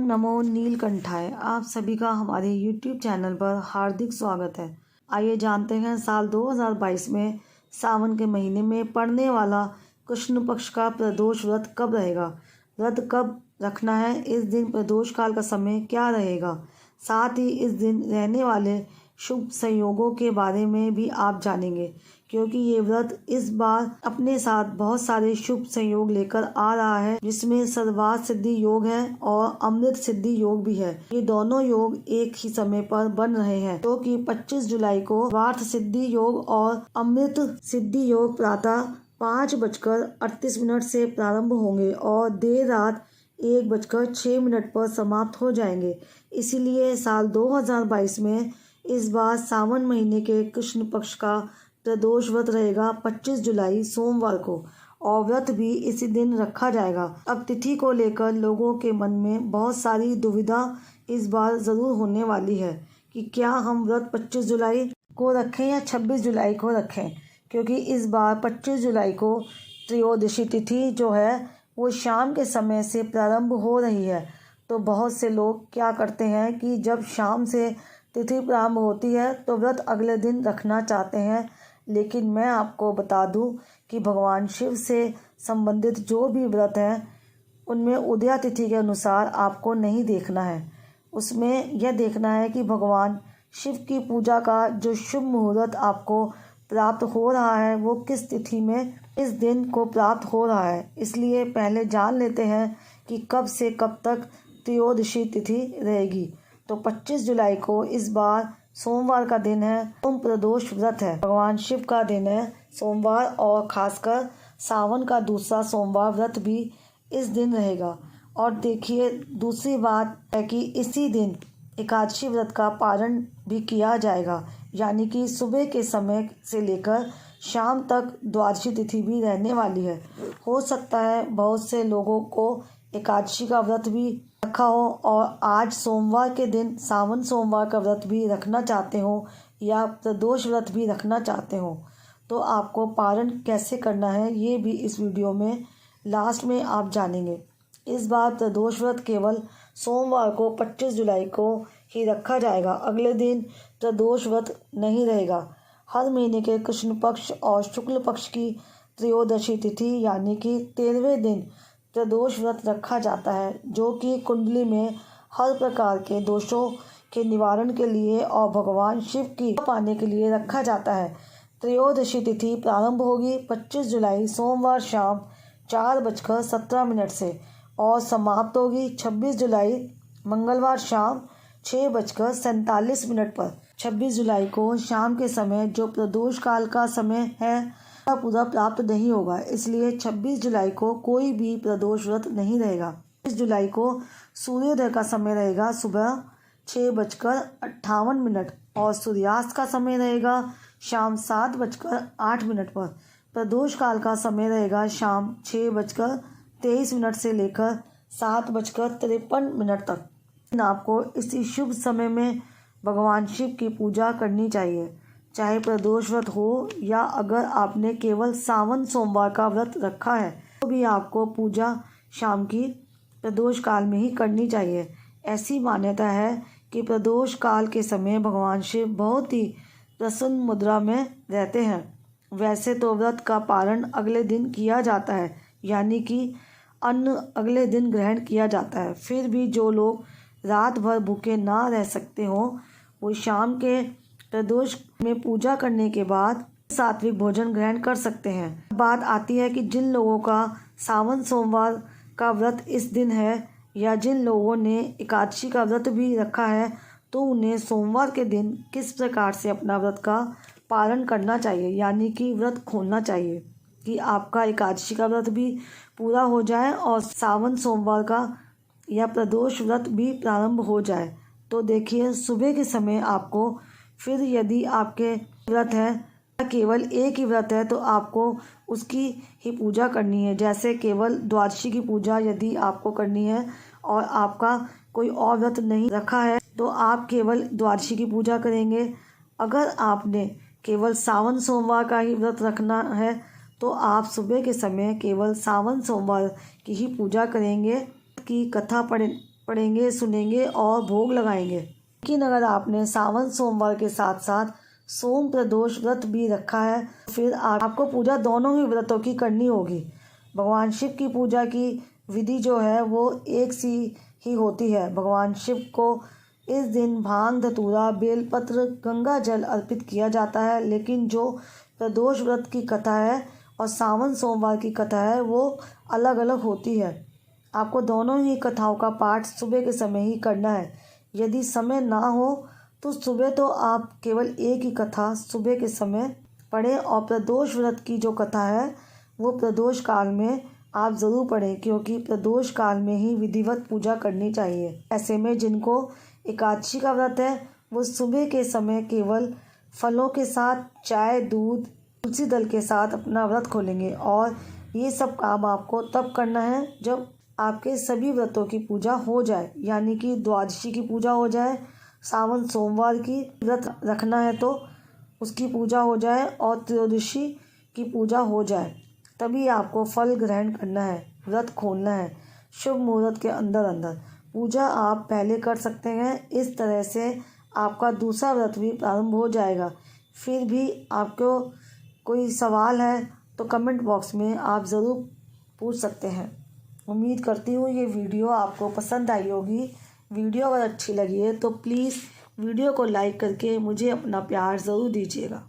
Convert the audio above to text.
नमो नीलकंठाय। आप सभी का हमारे YouTube चैनल पर हार्दिक स्वागत है। आइए जानते हैं साल 2022 में सावन के महीने में पड़ने वाला कृष्ण पक्ष का प्रदोष व्रत कब रहेगा, व्रत कब रखना है, इस दिन प्रदोष काल का समय क्या रहेगा। साथ ही इस दिन रहने वाले शुभ संयोगों के बारे में भी आप जानेंगे, क्योंकि ये व्रत इस बार अपने साथ बहुत सारे शुभ संयोग लेकर आ रहा है, जिसमें सर्वार्थ सिद्धि योग है और अमृत सिद्धि योग भी है। ये दोनों योग एक ही समय पर बन रहे हैं, जो कि 25 जुलाई को सर्वार्थ सिद्धि योग और अमृत सिद्धि योग प्रातः 5:38 से प्रारंभ होंगे और देर रात 1:06 पर समाप्त हो जाएंगे। इसीलिए साल 2022 में इस बार सावन महीने के कृष्ण पक्ष का प्रदोष व्रत रहेगा 25 जुलाई सोमवार को, और व्रत भी इसी दिन रखा जाएगा। अब तिथि को लेकर लोगों के मन में बहुत सारी दुविधा इस बार ज़रूर होने वाली है कि क्या हम व्रत 25 जुलाई को रखें या 26 जुलाई को रखें, क्योंकि इस बार 25 जुलाई को त्रयोदशी तिथि जो है वो शाम के समय से प्रारंभ हो रही है। तो बहुत से लोग क्या करते हैं कि जब शाम से तिथि प्रारंभ होती है तो व्रत अगले दिन रखना चाहते हैं, लेकिन मैं आपको बता दूं कि भगवान शिव से संबंधित जो भी व्रत हैं उनमें उदया तिथि के अनुसार आपको नहीं देखना है। उसमें यह देखना है कि भगवान शिव की पूजा का जो शुभ मुहूर्त आपको प्राप्त हो रहा है वो किस तिथि में इस दिन को प्राप्त हो रहा है। इसलिए पहले जान लेते हैं कि कब से कब तक त्रयोदशी तिथि रहेगी। तो 25 जुलाई को इस बार सोमवार का दिन है, सोम प्रदोष व्रत है, भगवान शिव का दिन है सोमवार, और खासकर सावन का दूसरा सोमवार व्रत भी इस दिन रहेगा। और देखिए दूसरी बात है कि इसी दिन एकादशी व्रत का पारण भी किया जाएगा, यानी कि सुबह के समय से लेकर शाम तक द्वादशी तिथि भी रहने वाली है। हो सकता है बहुत से लोगों को एकादशी का व्रत भी रखा हो और आज सोमवार के दिन सावन सोमवार का व्रत भी रखना चाहते हो या प्रदोष व्रत भी रखना चाहते हो। तो आपको पारण कैसे करना है ये भी इस वीडियो में लास्ट में आप जानेंगे। इस बार प्रदोष व्रत केवल सोमवार को 25 जुलाई को ही रखा जाएगा, अगले दिन प्रदोष व्रत नहीं रहेगा। हर महीने के कृष्ण पक्ष और शुक्ल पक्ष की त्रयोदशी तिथि यानी कि 13वें दिन प्रदोष व्रत रखा जाता है, जो कि कुंडली में हर प्रकार के दोषों के निवारण के लिए और भगवान शिव की पाने के लिए रखा जाता है। त्रयोदशी तिथि प्रारंभ होगी 25 जुलाई सोमवार शाम 4:17 से और समाप्त होगी 26 जुलाई मंगलवार शाम 6:47 पर। 26 जुलाई को शाम के समय जो प्रदोष काल का समय है पूरा प्राप्त नहीं होगा, इसलिए 26 जुलाई को कोई भी प्रदोष व्रत नहीं रहेगा। 26 जुलाई को सूर्योदय का समय रहेगा सुबह 6:58 और सूर्यास्त का समय रहेगा शाम 7:08 पर। प्रदोष काल का समय रहेगा शाम 6:23 से लेकर 7:53 तक। आपको इसी शुभ समय में भगवान शिव की पूजा करनी चाहिए, चाहे प्रदोष व्रत हो या अगर आपने केवल सावन सोमवार का व्रत रखा है तो भी आपको पूजा शाम की प्रदोष काल में ही करनी चाहिए। ऐसी मान्यता है कि प्रदोष काल के समय भगवान शिव बहुत ही प्रसन्न मुद्रा में रहते हैं। वैसे तो व्रत का पारण अगले दिन किया जाता है, यानी कि अन्न अगले दिन ग्रहण किया जाता है। फिर भी जो लोग रात भर भूखे ना रह सकते हों वो शाम के प्रदोष में पूजा करने के बाद सात्विक भोजन ग्रहण कर सकते हैं। बात आती है कि जिन लोगों का सावन सोमवार का व्रत इस दिन है या जिन लोगों ने एकादशी का व्रत भी रखा है तो उन्हें सोमवार के दिन किस प्रकार से अपना व्रत का पालन करना चाहिए, यानी कि व्रत खोलना चाहिए कि आपका एकादशी का व्रत भी पूरा हो जाए और सावन सोमवार का या प्रदोष व्रत भी प्रारंभ हो जाए। तो देखिए सुबह के समय आपको फिर यदि आपके व्रत है केवल एक ही व्रत है तो आपको उसकी ही पूजा करनी है। जैसे केवल द्वादशी की पूजा यदि आपको करनी है और आपका कोई और व्रत नहीं रखा है तो आप केवल द्वादशी की पूजा करेंगे। अगर आपने केवल सावन सोमवार का ही व्रत रखना है तो आप सुबह के समय केवल सावन सोमवार की ही पूजा करेंगे। की कथा पढ़ेंगे, सुनेंगे और भोग लगाएंगे। लेकिन अगर आपने सावन सोमवार के साथ साथ सोम प्रदोष व्रत भी रखा है, फिर आपको पूजा दोनों ही व्रतों की करनी होगी। भगवान शिव की पूजा की विधि जो है वो एक सी ही होती है। भगवान शिव को इस दिन भांग, धतूरा, बेलपत्र, गंगा जल अर्पित किया जाता है। लेकिन जो प्रदोष व्रत की कथा है और सावन सोमवार की कथा है वो अलग अलग होती है। आपको दोनों ही कथाओं का पाठ सुबह के समय ही करना है। यदि समय ना हो तो सुबह तो आप केवल एक ही कथा सुबह के समय पढ़ें और प्रदोष व्रत की जो कथा है वो प्रदोष काल में आप ज़रूर पढ़ें, क्योंकि प्रदोष काल में ही विधिवत पूजा करनी चाहिए। ऐसे में जिनको एकादशी का व्रत है वो सुबह के समय केवल फलों के साथ चाय, दूध, तुलसी दल के साथ अपना व्रत खोलेंगे। और ये सब काम आपको तब करना है जब आपके सभी व्रतों की पूजा हो जाए, यानी कि द्वादशी की पूजा हो जाए, सावन सोमवार की व्रत रखना है तो उसकी पूजा हो जाए और त्रयोदशी की पूजा हो जाए, तभी आपको फल ग्रहण करना है, व्रत खोलना है शुभ मुहूर्त के अंदर अंदर। पूजा आप पहले कर सकते हैं। इस तरह से आपका दूसरा व्रत भी प्रारंभ हो जाएगा। फिर भी आपको कोई सवाल है तो कमेंट बॉक्स में आप ज़रूर पूछ सकते हैं। उम्मीद करती हूँ ये वीडियो आपको पसंद आई होगी। वीडियो अगर अच्छी लगी है तो प्लीज़ वीडियो को लाइक करके मुझे अपना प्यार ज़रूर दीजिएगा।